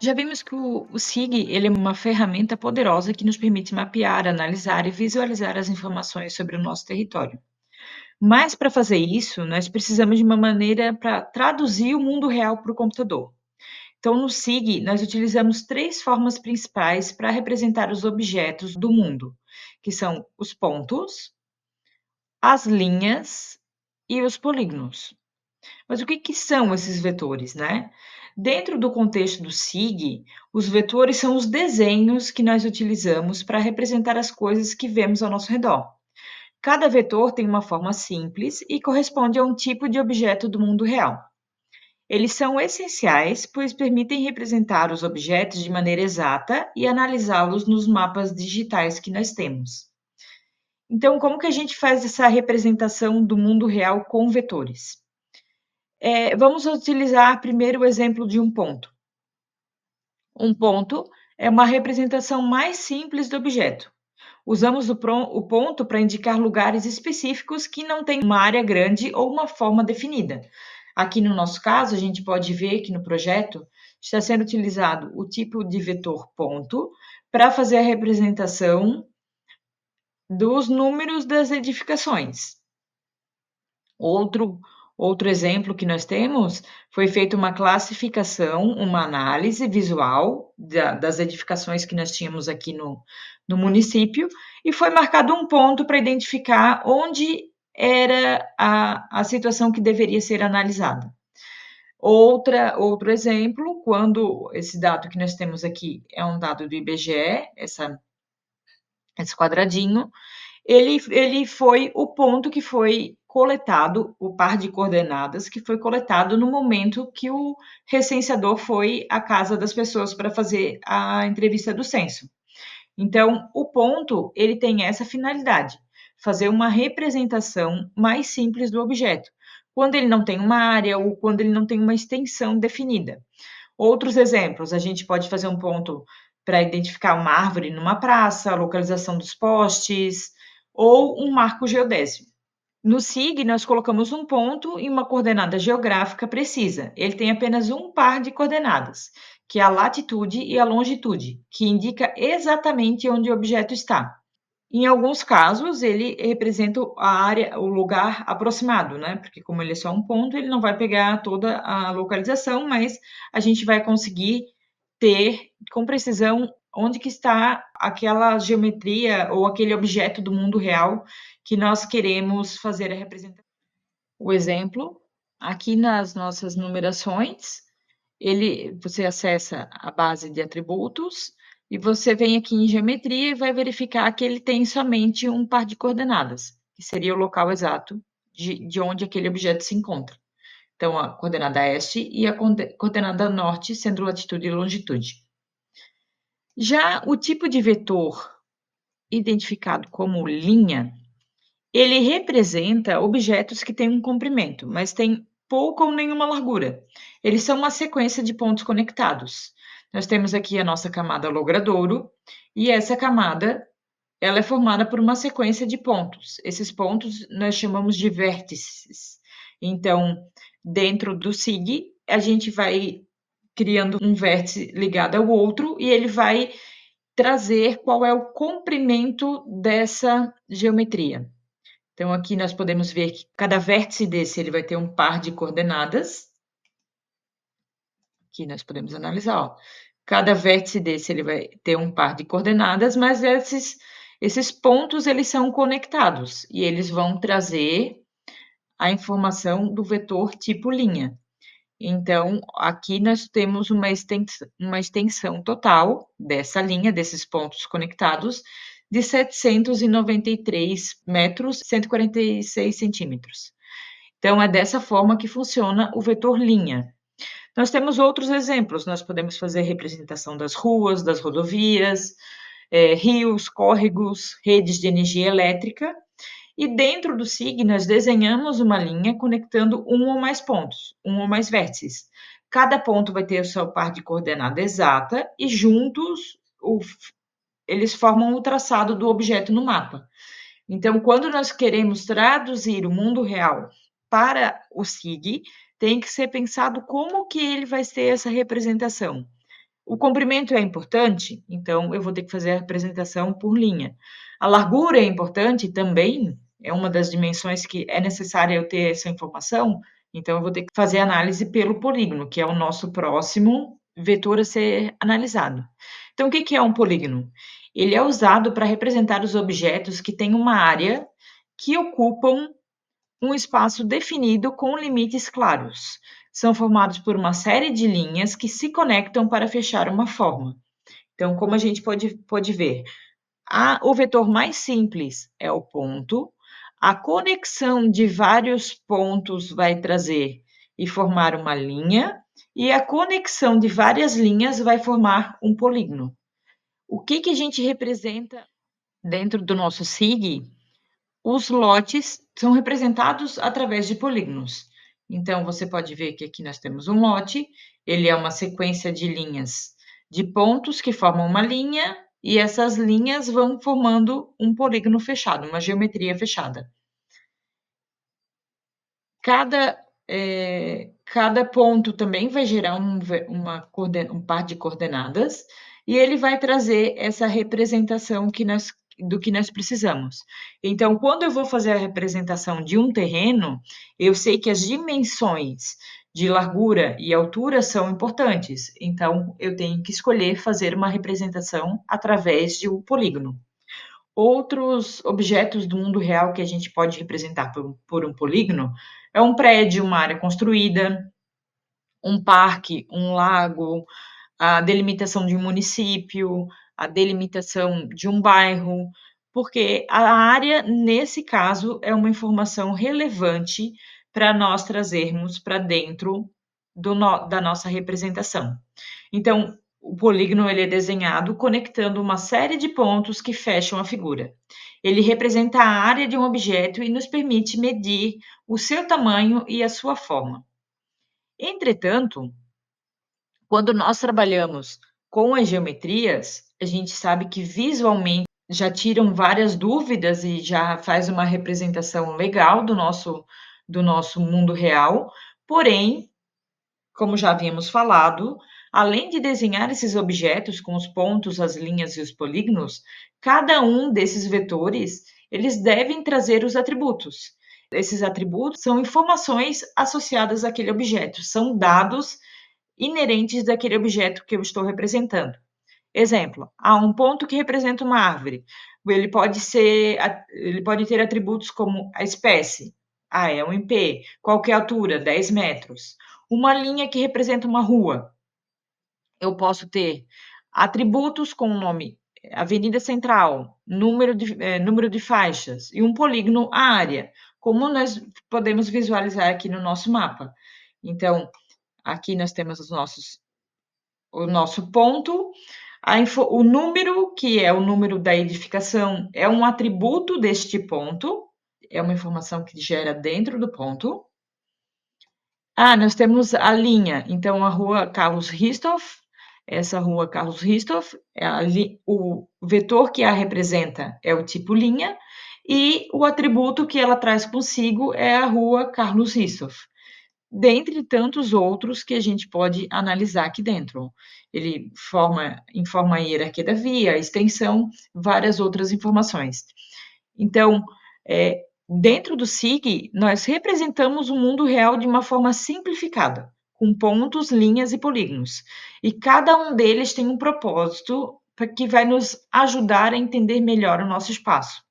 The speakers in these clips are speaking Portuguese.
Já vimos que o SIG ele é uma ferramenta poderosa que nos permite mapear, analisar e visualizar as informações sobre o nosso território. Mas para fazer isso, nós precisamos de uma maneira para traduzir o mundo real para o computador. Então, no SIG, nós utilizamos três formas principais para representar os objetos do mundo, que são os pontos, as linhas e os polígonos. Mas o que são esses vetores, né? Dentro do contexto do SIG, os vetores são os desenhos que nós utilizamos para representar as coisas que vemos ao nosso redor. Cada vetor tem uma forma simples e corresponde a um tipo de objeto do mundo real. Eles são essenciais, pois permitem representar os objetos de maneira exata e analisá-los nos mapas digitais que nós temos. Então, como que a gente faz essa representação do mundo real com vetores? Vamos utilizar primeiro o exemplo de um ponto. Um ponto é uma representação mais simples do objeto. Usamos o ponto para indicar lugares específicos que não têm uma área grande ou uma forma definida. Aqui no nosso caso, a gente pode ver que no projeto está sendo utilizado o tipo de vetor ponto para fazer a representação dos números das edificações. Outro exemplo que nós temos foi feita uma classificação, uma análise visual das edificações que nós tínhamos aqui no município e foi marcado um ponto para identificar onde era a situação que deveria ser analisada. Outro exemplo, quando esse dado que nós temos aqui é um dado do IBGE, esse quadradinho, ele foi o ponto que foi coletado, o par de coordenadas que foi coletado no momento que o recenseador foi à casa das pessoas para fazer a entrevista do censo. Então, o ponto, ele tem essa finalidade, fazer uma representação mais simples do objeto, quando ele não tem uma área ou quando ele não tem uma extensão definida. Outros exemplos, a gente pode fazer um ponto para identificar uma árvore numa praça, a localização dos postes ou um marco geodésico. No SIG, nós colocamos um ponto e uma coordenada geográfica precisa. Ele tem apenas um par de coordenadas, que é a latitude e a longitude, que indica exatamente onde o objeto está. Em alguns casos, ele representa a área, o lugar aproximado, né? Porque como ele é só um ponto, ele não vai pegar toda a localização, mas a gente vai conseguir ter com precisão onde que está aquela geometria ou aquele objeto do mundo real que nós queremos fazer a representação. O exemplo, aqui nas nossas numerações, você acessa a base de atributos e você vem aqui em geometria e vai verificar que ele tem somente um par de coordenadas, que seria o local exato de onde aquele objeto se encontra. Então, a coordenada este e a coordenada norte, sendo latitude e longitude. Já o tipo de vetor identificado como linha, ele representa objetos que têm um comprimento, mas têm pouca ou nenhuma largura. Eles são uma sequência de pontos conectados. Nós temos aqui a nossa camada logradouro, e essa camada ela é formada por uma sequência de pontos. Esses pontos nós chamamos de vértices. Então, dentro do SIG, a gente vai criando um vértice ligado ao outro e ele vai trazer qual é o comprimento dessa geometria. Então, aqui nós podemos ver que cada vértice desse ele vai ter um par de coordenadas. Aqui nós podemos analisar, ó. Cada vértice desse ele vai ter um par de coordenadas, mas esses pontos eles são conectados e eles vão trazer a informação do vetor tipo linha. Então, aqui nós temos uma extensão total dessa linha, desses pontos conectados, de 793 metros, 146 centímetros. Então, é dessa forma que funciona o vetor linha. Nós temos outros exemplos, nós podemos fazer representação das ruas, das rodovias, rios, córregos, redes de energia elétrica, e dentro do SIG nós desenhamos uma linha conectando um ou mais pontos, um ou mais vértices. Cada ponto vai ter o seu par de coordenada exata e juntos eles formam o traçado do objeto no mapa. Então, quando nós queremos traduzir o mundo real para o SIG, tem que ser pensado como que ele vai ser essa representação. O comprimento é importante, então eu vou ter que fazer a representação por linha. A largura é importante também, é uma das dimensões que é necessária eu ter essa informação, então eu vou ter que fazer a análise pelo polígono, que é o nosso próximo vetor a ser analisado. Então, o que é um polígono? Ele é usado para representar os objetos que têm uma área que ocupam um espaço definido com limites claros. São formados por uma série de linhas que se conectam para fechar uma forma. Então, como a gente pode ver, o vetor mais simples é o ponto, a conexão de vários pontos vai trazer e formar uma linha, e a conexão de várias linhas vai formar um polígono. O que a gente representa dentro do nosso SIG? Os lotes são representados através de polígonos. Então, você pode ver que aqui nós temos um lote, ele é uma sequência de linhas de pontos que formam uma linha, e essas linhas vão formando um polígono fechado, uma geometria fechada. Cada ponto também vai gerar um par de coordenadas, e ele vai trazer essa representação do que nós precisamos. Então, quando eu vou fazer a representação de um terreno, eu sei que as dimensões de largura e altura são importantes. Então, eu tenho que escolher fazer uma representação através de um polígono. Outros objetos do mundo real que a gente pode representar por um polígono é um prédio, uma área construída, um parque, um lago, a delimitação de um município, a delimitação de um bairro, porque a área, nesse caso, é uma informação relevante para nós trazermos para dentro da nossa representação. Então, o polígono ele é desenhado conectando uma série de pontos que fecham a figura. Ele representa a área de um objeto e nos permite medir o seu tamanho e a sua forma. Entretanto, quando nós trabalhamos com as geometrias, a gente sabe que visualmente já tiram várias dúvidas e já faz uma representação legal do nosso mundo real, porém, como já havíamos falado, além de desenhar esses objetos com os pontos, as linhas e os polígonos, cada um desses vetores, eles devem trazer os atributos. Esses atributos são informações associadas àquele objeto, são dados inerentes daquele objeto que eu estou representando. Exemplo, há um ponto que representa uma árvore. Ele pode ter atributos como a espécie, é um IP, qual que é a altura, 10 metros. Uma linha que representa uma rua. Eu posso ter atributos com o nome Avenida Central, número de faixas e um polígono área, como nós podemos visualizar aqui no nosso mapa. Então, aqui nós temos o nosso ponto, o número, que é o número da edificação, é um atributo deste ponto, é uma informação que gera dentro do ponto. Nós temos a linha, então a rua Carlos Ristoff, essa rua Carlos Ristoff, o vetor que a representa é o tipo linha, e o atributo que ela traz consigo é a rua Carlos Ristoff, dentre tantos outros que a gente pode analisar aqui dentro. Ele informa a hierarquia da via, a extensão, várias outras informações. Então, dentro do SIG, nós representamos o mundo real de uma forma simplificada, com pontos, linhas e polígonos. E cada um deles tem um propósito que vai nos ajudar a entender melhor o nosso espaço.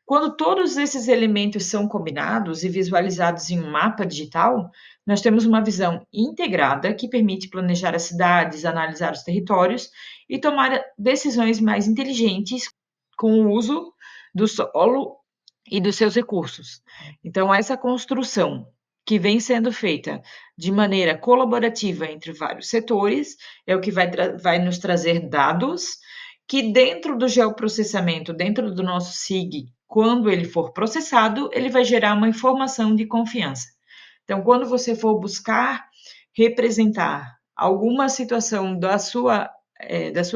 Quando todos esses elementos são combinados e visualizados em um mapa digital, nós temos uma visão integrada que permite planejar as cidades, analisar os territórios e tomar decisões mais inteligentes com o uso do solo e dos seus recursos. Então, essa construção que vem sendo feita de maneira colaborativa entre vários setores é o que vai nos trazer dados que, dentro do geoprocessamento, dentro do nosso SIG, quando ele for processado, ele vai gerar uma informação de confiança. Então, quando você for buscar representar alguma situação da sua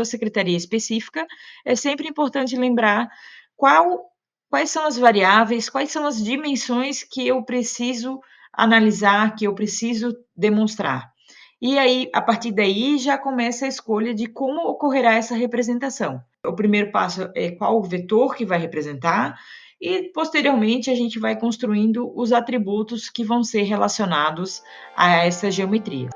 secretaria específica, é sempre importante lembrar quais são as variáveis, quais são as dimensões que eu preciso analisar, que eu preciso demonstrar. e aí, a partir daí, já começa a escolha de como ocorrerá essa representação. O primeiro passo é qual o vetor que vai representar, e posteriormente a gente vai construindo os atributos que vão ser relacionados a essa geometria.